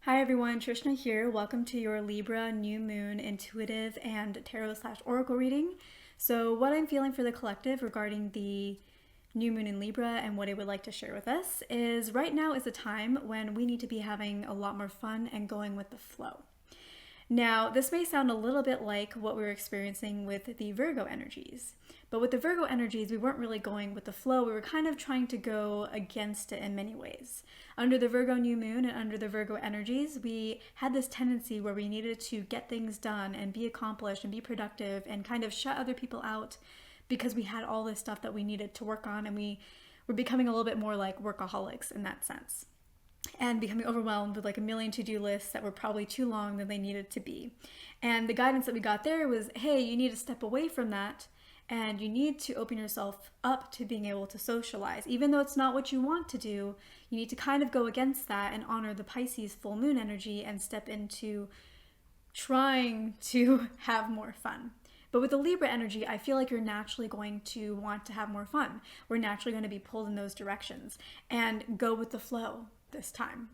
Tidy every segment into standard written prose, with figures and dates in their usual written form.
Hi everyone, Trishna here. Welcome to your Libra New Moon intuitive and tarot/oracle reading. So what I'm feeling for the collective regarding the new moon in Libra and what I would like to share with us is right now is a time when we need to be having a lot more fun and going with the flow. Now, this may sound a little bit like what we were experiencing with the Virgo energies, but with the Virgo energies, we weren't really going with the flow. We were kind of trying to go against it in many ways. Under the Virgo new moon and under the Virgo energies, we had this tendency where we needed to get things done and be accomplished and be productive and kind of shut other people out because we had all this stuff that we needed to work on, and we were becoming a little bit more like workaholics in that sense, and becoming overwhelmed with like a million to-do lists that were probably too long than they needed to be. And the guidance that we got there was, hey, you need to step away from that and you need to open yourself up to being able to socialize. Even though it's not what you want to do, you need to kind of go against that and honor the Pisces full moon energy and step into trying to have more fun. But with the Libra energy, I feel like you're naturally going to want to have more fun. We're naturally going to be pulled in those directions and go with the flow this time.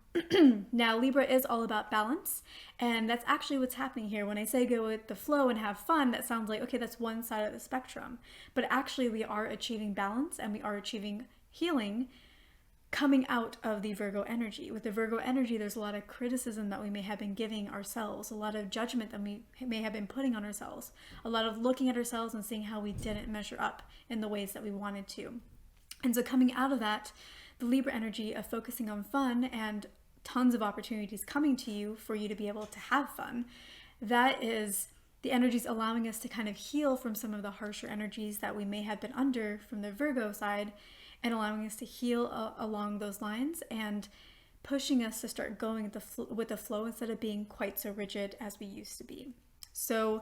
Now, Libra is all about balance, and that's actually what's happening here. When I say go with the flow and have fun, that sounds like, okay, that's one side of the spectrum. But actually, we are achieving balance and we are achieving healing coming out of the Virgo energy. With the Virgo energy, there's a lot of criticism that we may have been giving ourselves, a lot of judgment that we may have been putting on ourselves, a lot of looking at ourselves and seeing how we didn't measure up in the ways that we wanted to. And so coming out of that, the Libra energy of focusing on fun and tons of opportunities coming to you for you to be able to have fun, that is the energies allowing us to kind of heal from some of the harsher energies that we may have been under from the Virgo side, and allowing us to heal along those lines and pushing us to start going with the flow instead of being quite so rigid as we used to be. So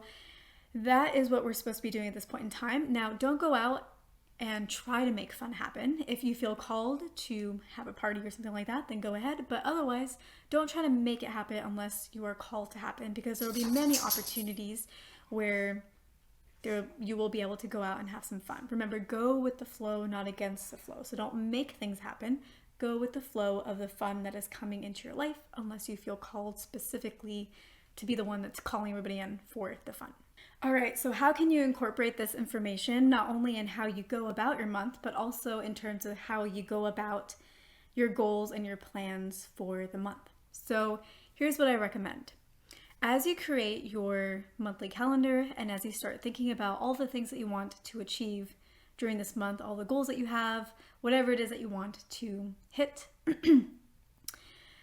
that is what we're supposed to be doing at this point in time. Now, don't go out and try to make fun happen. If you feel called to have a party or something like that, then go ahead. But otherwise, don't try to make it happen unless you are called to happen, because there will be many opportunities where you will be able to go out and have some fun. Remember, go with the flow, not against the flow. So don't make things happen. Go with the flow of the fun that is coming into your life, unless you feel called specifically to be the one that's calling everybody in for the fun. All right, so how can you incorporate this information not only in how you go about your month, but also in terms of how you go about your goals and your plans for the month? So here's what I recommend. As you create your monthly calendar and as you start thinking about all the things that you want to achieve during this month, all the goals that you have, whatever it is that you want to hit,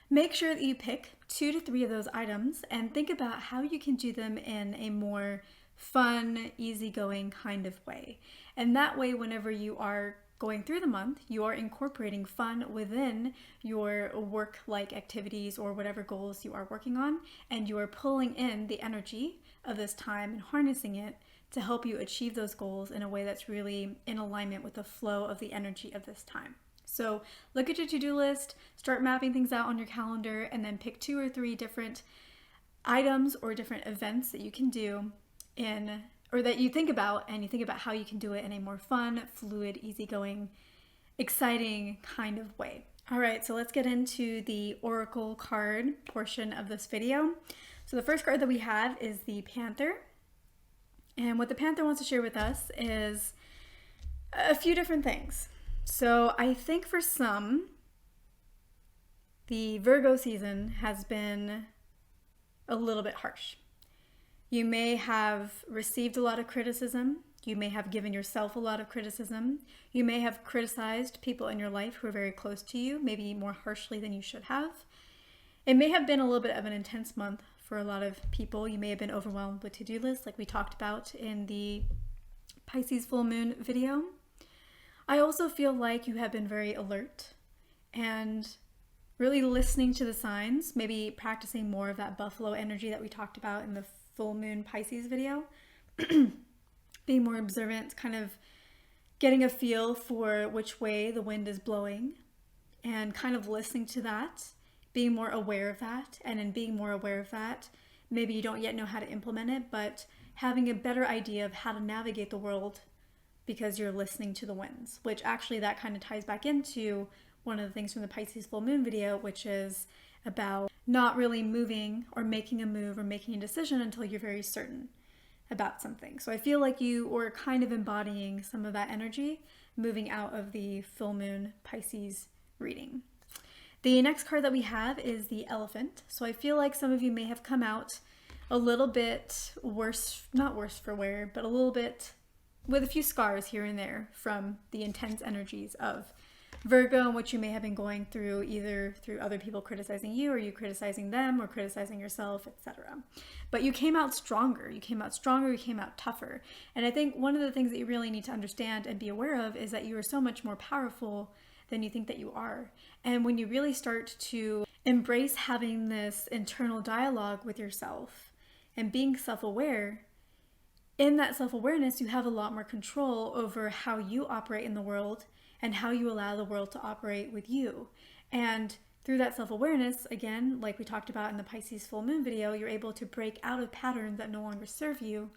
make sure that you pick 2 to 3 of those items and think about how you can do them in a more fun, easygoing kind of way. And that way, whenever you are going through the month, you are incorporating fun within your work-like activities or whatever goals you are working on, and you are pulling in the energy of this time and harnessing it to help you achieve those goals in a way that's really in alignment with the flow of the energy of this time. So look at your to-do list, start mapping things out on your calendar, and then pick 2 or 3 different items or different events that you can do or that you think about, and you think about how you can do it in a more fun, fluid, easygoing, exciting kind of way. All right, so let's get into the oracle card portion of this video. So the first card that we have is the Panther. And what the Panther wants to share with us is a few different things. So I think for some, the Virgo season has been a little bit harsh. You may have received a lot of criticism. You may have given yourself a lot of criticism. You may have criticized people in your life who are very close to you, maybe more harshly than you should have. It may have been a little bit of an intense month for a lot of people. You may have been overwhelmed with to-do lists like we talked about in the Pisces full moon video. I also feel like you have been very alert and really listening to the signs, maybe practicing more of that buffalo energy that we talked about in the full moon Pisces video. Being more observant, kind of getting a feel for which way the wind is blowing and kind of listening to that, being more aware of that. And in being more aware of that, maybe you don't yet know how to implement it, but having a better idea of how to navigate the world because you're listening to the winds, which actually that kind of ties back into one of the things from the Pisces full moon video, which is about not really moving or making a move or making a decision until you're very certain about something. So I feel like you were kind of embodying some of that energy moving out of the full moon Pisces reading. The next card that we have is the Elephant. So I feel like some of you may have come out a little bit worse, not worse for wear, but a little bit with a few scars here and there from the intense energies of Virgo and what you may have been going through, either through other people criticizing you or you criticizing them or criticizing yourself, etc. But you came out stronger. You came out stronger. You came out tougher. And I think one of the things that you really need to understand and be aware of is that you are so much more powerful than you think that you are. And when you really start to embrace having this internal dialogue with yourself and being self-aware, in that self-awareness, you have a lot more control over how you operate in the world and how you allow the world to operate with you. And through that self-awareness, again, like we talked about in the Pisces full moon video, you're able to break out of patterns that no longer serve you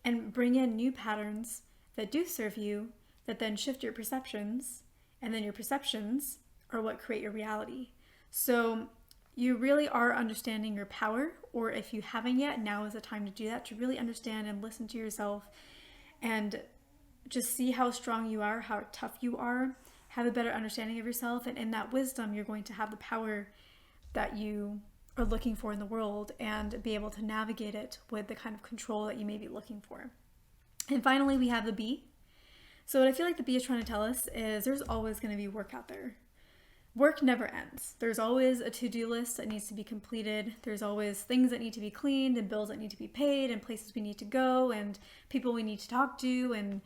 and bring in new patterns that do serve you, that then shift your perceptions, and then your perceptions are what create your reality. So you really are understanding your power, or if you haven't yet, now is the time to do that, to really understand and listen to yourself and just see how strong you are, how tough you are, have a better understanding of yourself, and in that wisdom, you're going to have the power that you are looking for in the world and be able to navigate it with the kind of control that you may be looking for. And finally, we have the Bee. So what I feel like the Bee is trying to tell us is there's always going to be work out there. Work never ends. There's always a to-do list that needs to be completed. There's always things that need to be cleaned and bills that need to be paid and places we need to go and people we need to talk to and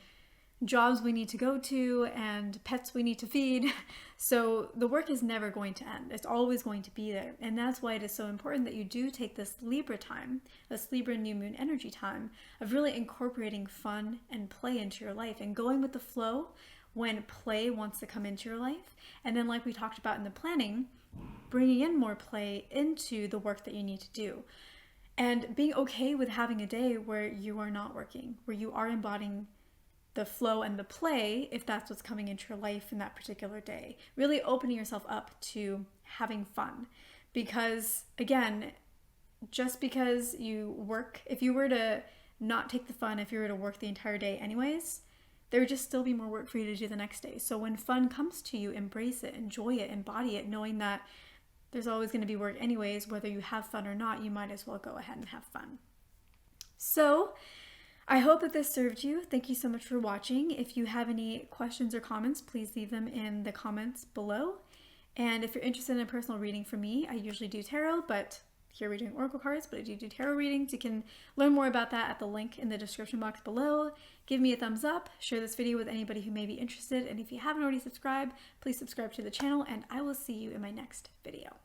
jobs we need to go to and pets we need to feed. So the work is never going to end. It's always going to be there. And that's why it is so important that you do take this Libra time, this Libra new moon energy time of really incorporating fun and play into your life and going with the flow when play wants to come into your life. And then like we talked about in the planning, bringing in more play into the work that you need to do. And being okay with having a day where you are not working, where you are embodying the flow and the play, if that's what's coming into your life in that particular day. Really opening yourself up to having fun. Because again, just because you work, if you were to not take the fun, if you were to work the entire day anyways, there would just still be more work for you to do the next day. So when fun comes to you, embrace it, enjoy it, embody it, knowing that there's always going to be work anyways, whether you have fun or not, you might as well go ahead and have fun. So I hope that this served you. Thank you so much for watching. If you have any questions or comments, please leave them in the comments below. And if you're interested in a personal reading from me, I usually do tarot, but here we're doing oracle cards, but I do tarot readings. You can learn more about that at the link in the description box below. Give me a thumbs up, share this video with anybody who may be interested, and if you haven't already subscribed, please subscribe to the channel, and I will see you in my next video.